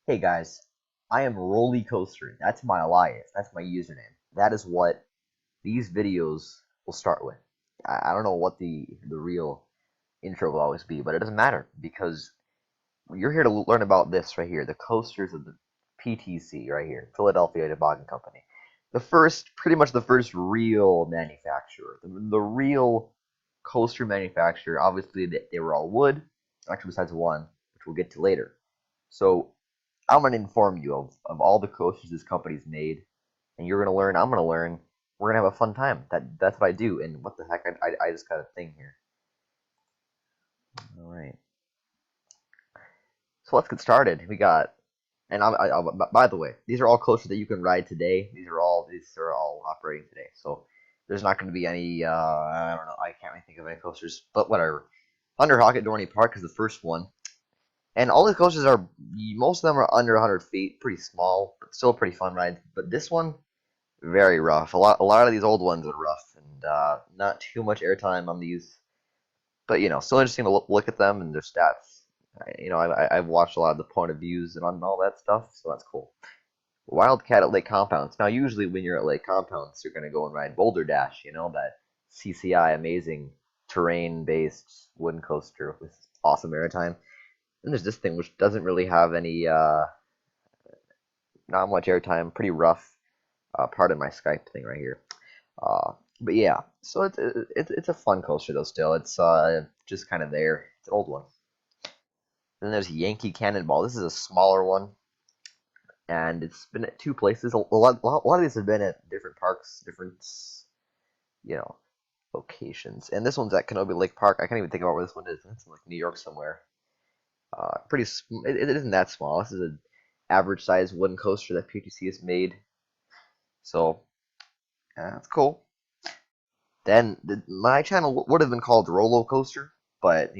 Hey guys, I am Rolly Coaster. That's my alias. That's my username. That is what these videos will start with. I don't know what the real intro will always be, but it doesn't matter because you're here to learn about this right here, the coasters of the PTC right here, Philadelphia Toboggan Company. Pretty much the first real manufacturer, the real coaster manufacturer. Obviously, they were all wood, actually besides one, which we'll get to later. So I'm going to inform you of all the coasters this company's made, and you're going to learn. I'm going to learn. We're going to have a fun time. That's what I do. And what the heck? I just got a thing here. All right. So let's get started. We got, and by the way, these are all coasters that you can ride today. These are all operating today. So there's not going to be any. I don't know. I can't really think of any coasters, but whatever. Thunderhawk at Dorney Park is the first one. And all the coasters are, most of them are under 100 feet, pretty small, but still a pretty fun ride. But this one, very rough. A lot of these old ones are rough, and not too much airtime on these. But still interesting to look at them and their stats. I've watched a lot of the point of views and on all that stuff, so that's cool. Wildcat at Lake Compounds. Now, usually when you're at Lake Compounds, you're gonna go and ride Boulder Dash. That CCI amazing terrain-based wooden coaster with awesome airtime. And there's this thing which doesn't really have any, not much airtime, pretty rough. Part of my Skype thing right here. But yeah, so it's a fun coaster though. Still, it's just kind of there. It's an old one. Then there's Yankee Cannonball. This is a smaller one, and it's been at two places. A lot of these have been at different parks, different you know locations. And this one's at Canobie Lake Park. I can't even think about where this one is. It's in like New York somewhere. It isn't that small. This is an average size wooden coaster that PTC has made. So that's cool. Then my channel would have been called Rollo Coaster, but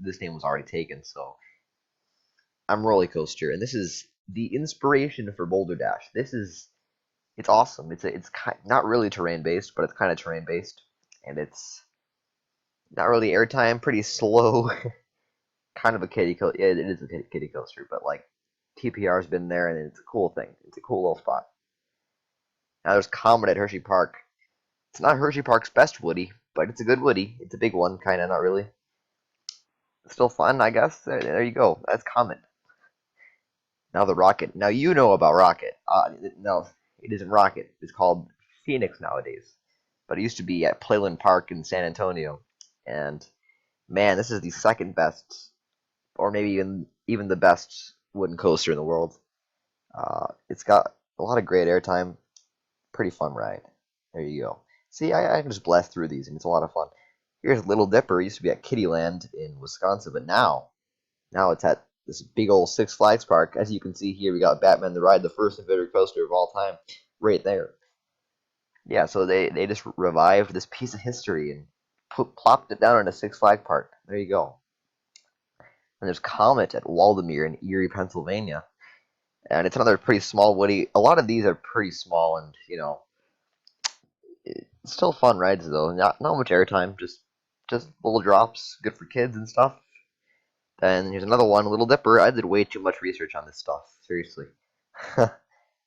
this name was already taken, so I'm Rolly Coaster, and this is the inspiration for Boulder Dash. It's awesome. It's not really terrain based, but it's kind of terrain based, and it's not really airtime, pretty slow, kind of a kiddie coaster. Yeah, it is a kiddie coaster, but like TPR's been there, and it's a cool thing. It's a cool little spot. Now there's Comet at Hershey Park. It's not Hershey Park's best Woody, but it's a good Woody. It's a big one, kind of, not really. It's still fun, I guess. There you go. That's Comet. Now the Rocket. Now you know about Rocket. No, it isn't Rocket. It's called Phoenix nowadays. But it used to be at Playland Park in San Antonio. And man, this is the second best, or maybe even the best wooden coaster in the world. It's got a lot of great airtime. Pretty fun ride. There you go. See, I can just blast through these, and it's a lot of fun. Here's Little Dipper. It used to be at Kittyland in Wisconsin, but now it's at this big old Six Flags park. As you can see here, we got Batman the Ride, the first invented coaster of all time, right there. Yeah, so they just revived this piece of history and plopped it down in a Six Flag park. There you go. And there's Comet at Waldameer in Erie, Pennsylvania. And it's another pretty small woody. A lot of these are pretty small, and it's still fun rides though. Not much airtime, just little drops, good for kids and stuff. Then here's another one, Little Dipper. I did way too much research on this stuff. Seriously.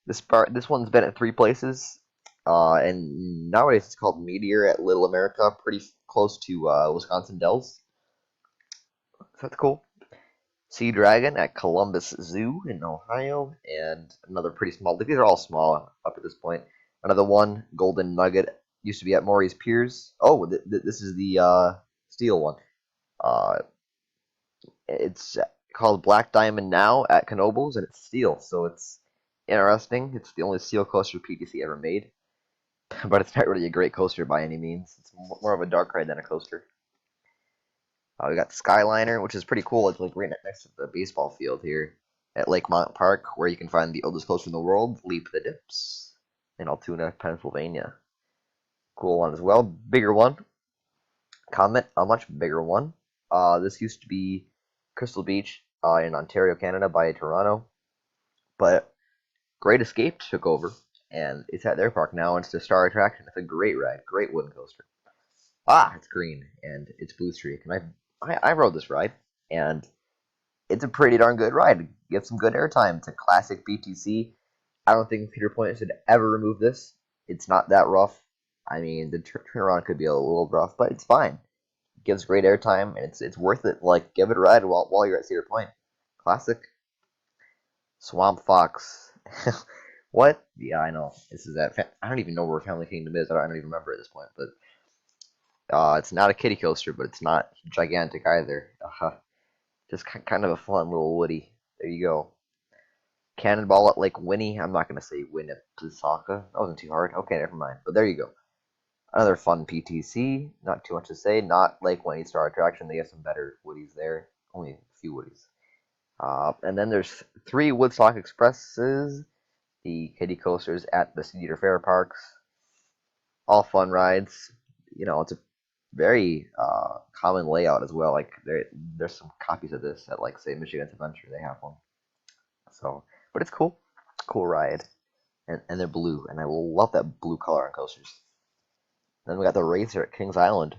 This one's been at three places, and nowadays it's called Meteor at Little America, pretty close to Wisconsin Dells. So that's cool. Sea Dragon at Columbus Zoo in Ohio, and another pretty small. These are all small up at this point. Another one, Golden Nugget, used to be at Maury's Piers. Oh, this is the steel one. It's called Black Diamond now at Knoebels, and it's steel, so it's interesting. It's the only steel coaster PTC ever made, but it's not really a great coaster by any means. It's more of a dark ride than a coaster. We got the Skyliner, which is pretty cool. It's like right next to the baseball field here at Lakemont Park, where you can find the oldest coaster in the world, Leap the Dips, in Altoona, Pennsylvania. Cool one as well. Bigger one. Comet, a much bigger one. This used to be Crystal Beach in Ontario, Canada, by Toronto, but Great Escape took over, and it's at their park now. And it's the star attraction. It's a great ride, great wooden coaster. It's green and it's blue streak, and I rode this ride, and it's a pretty darn good ride. Get some good airtime. It's a classic BTC. I don't think Peter Point should ever remove this. It's not that rough. I mean, the turnaround could be a little rough, but it's fine. It gives great airtime, and it's worth it. Like, give it a ride while you're at Cedar Point. Classic. Swamp Fox. What? Yeah, I know. This is that. I don't even know where Family Kingdom is. I don't even remember at this point. But it's not a kiddie coaster, but it's not gigantic either. Just kind of a fun little Woody. There you go. Cannonball at Lake Winnie. I'm not gonna say Win at Plisaka. That wasn't too hard. Okay, never mind. But there you go. Another fun PTC. Not too much to say. Not Lake Winnie Star Attraction. They have some better Woodies there. Only a few Woodies. And then there's 3 Woodstock Expresses. The kiddie coasters at the Cedar Fair parks. All fun rides. You know, it's a very common layout as well. Like there's some copies of this at, like, say, Michigan's Adventure. They have one. So, but it's cool. Cool ride. And they're blue, and I love that blue color on coasters. Then we got the Racer at Kings Island.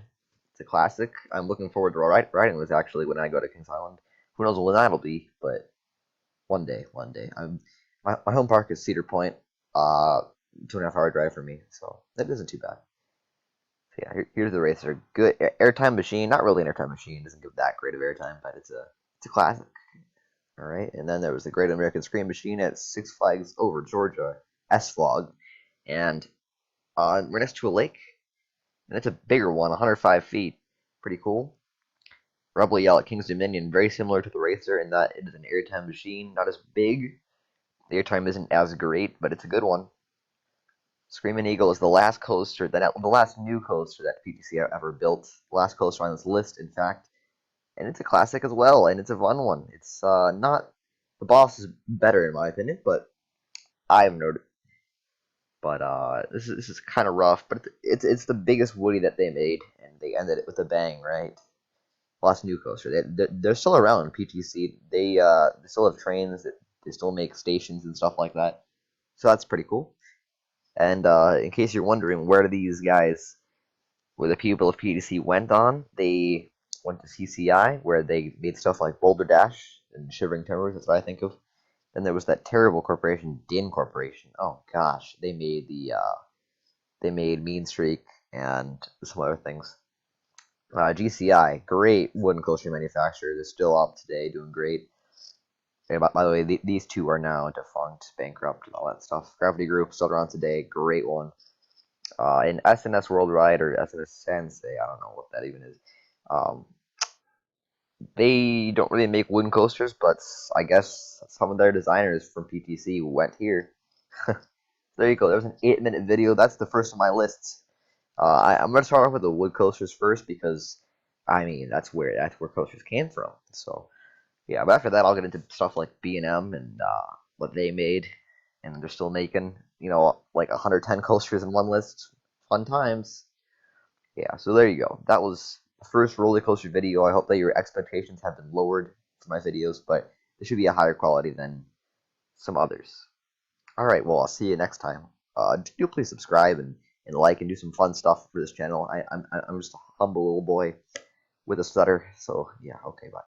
It's a classic. I'm looking forward to riding this, actually, when I go to Kings Island. Who knows when that'll be, but one day. My home park is Cedar Point. 2.5 hour drive for me, so that isn't too bad. So yeah, here's the Racer. Good airtime machine. Not really an airtime machine. Doesn't give that great of airtime, but it's a classic. All right, and then there was the Great American Scream Machine at Six Flags Over Georgia, SFLOG, and we're next to a lake, and it's a bigger one, 105 feet. Pretty cool. Rebel Yell at King's Dominion, very similar to the Racer in that it is an airtime machine, not as big. The airtime isn't as great, but it's a good one. Screamin Eagle is the last coaster, the last new coaster that PTC ever built. The last coaster on this list, in fact. And it's a classic as well, and it's a fun one. It's not the boss is better in my opinion, but I have noted. But this is kind of rough, but it's the biggest Woody that they made, and they ended it with a bang, right? Last new coaster. They're still around. PTC. They still have trains. They still make stations and stuff like that. So that's pretty cool. And in case you're wondering, where the people of PTC went on, they went to CCI, where they made stuff like Boulder Dash and Shivering Timbers. That's what I think of. Then there was that terrible corporation, Din Corporation. Oh gosh, they made Mean Streak and some other things. GCI, great wooden coaster manufacturer. They're still up today, doing great. And by the way, these two are now defunct, bankrupt, and all that stuff. Gravity Group, still around today, great one. In SNS World Ride, or SNS Sensei, I don't know what that even is. They don't really make wooden coasters, but I guess some of their designers from PTC went here. There you go. There's an 8-minute video. That's the first of my lists. I'm going to start off with the wood coasters first because, I mean, that's where coasters came from. So, yeah. But after that, I'll get into stuff like B&M and what they made, and they're still making. You know, like 110 coasters in one list. Fun times. Yeah. So there you go. That was first roller coaster video. I hope that your expectations have been lowered for my videos, but this should be a higher quality than some others. Alright, well, I'll see you next time. Do please subscribe and like and do some fun stuff for this channel. I'm just a humble little boy with a stutter, so yeah, okay, bye.